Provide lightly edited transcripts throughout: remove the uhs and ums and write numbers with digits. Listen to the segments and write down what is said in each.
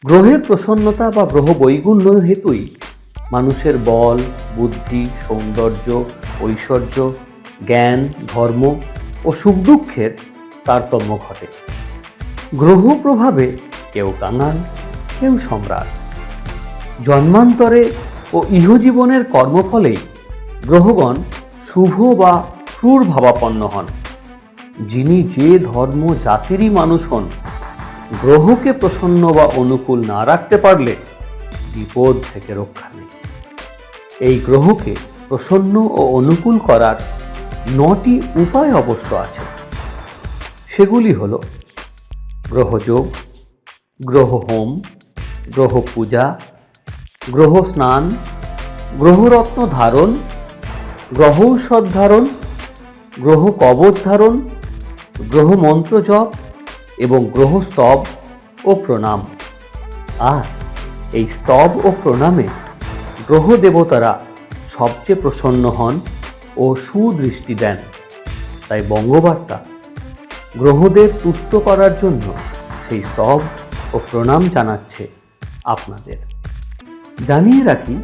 গ্রহের প্রসন্নতা বা গ্রহ বৈগুণ্য হেতুই মানুষের বল, বুদ্ধি, সৌন্দর্য, ঐশ্বর্য, জ্ঞান, ধর্ম ও সুখ দুঃখের তারতম্য ঘটে। গ্রহ প্রভাবে কেউ কাঙাল, কেউ সম্রাট। জন্মান্তরে ও ইহজীবনের কর্মফলেই গ্রহগণ শুভ বা ক্রূর ভাবাপন্ন হন। যিনি যে ধর্ম জাতিরই মানুষ হন, গ্রহকে প্রসন্ন বা অনুকূল না রাখতে পারলে বিপদ থেকে রক্ষা নেই। এই গ্রহকে প্রসন্ন ও অনুকূল করার 9টি উপায় অবশ্য আছে। সেগুলি হল গ্রহযোগ, গ্রহ হোম, গ্রহ পূজা, গ্রহ স্নান, গ্রহরত্ন ধারণ, গ্রহৌষধ ধারণ, গ্রহ কবচ ধারণ, গ্রহ মন্ত্র জপ এবং গ্রহ স্তব ও প্রণাম। আর এই স্তব ও প্রণামে গ্রহ দেবতারা সবচেয়ে প্রসন্ন হন ও সুদৃষ্টি দেন। তাই বঙ্গবার্তা গ্রহদের তুষ্ট করার জন্য সেই স্তব ও প্রণাম জানাচ্ছে আপনাদের। জানিয়ে রাখি,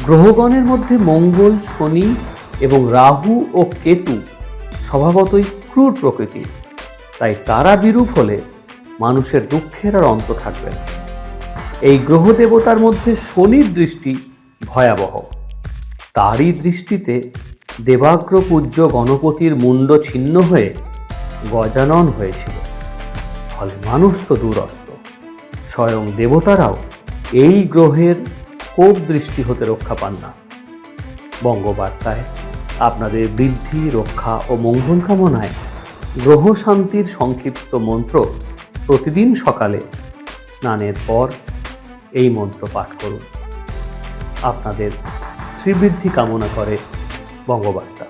গ্রহগণের মধ্যে মঙ্গল, শনি এবং রাহু ও কেতু স্বভাবতই ক্রূর প্রকৃতির। তাই তারা বিরূপ হলে মানুষের দুঃখের আর অন্ত থাকবে না। এই গ্রহ দেবতার মধ্যে শনির দৃষ্টি ভয়াবহ। তারই দৃষ্টিতে দেবাগ্র পূজ্য গণপতির মুন্ড ছিন্ন হয়ে গজানন হয়েছিল। ফলে মানুষ তো দূরস্ত, স্বয়ং দেবতারাও এই গ্রহের কোপ দৃষ্টি হতে রক্ষা পান না। বঙ্গবার্তায় আপনাদের বৃদ্ধি, রক্ষা ও মঙ্গল কামনায় গ্রহ শান্তির সংক্ষিপ্ত মন্ত্র প্রতিদিন সকালে স্নানের পর এই মন্ত্র পাঠ করুন। আপনাদের শ্রীবৃদ্ধি কামনা করে বঙ্গবার্তা।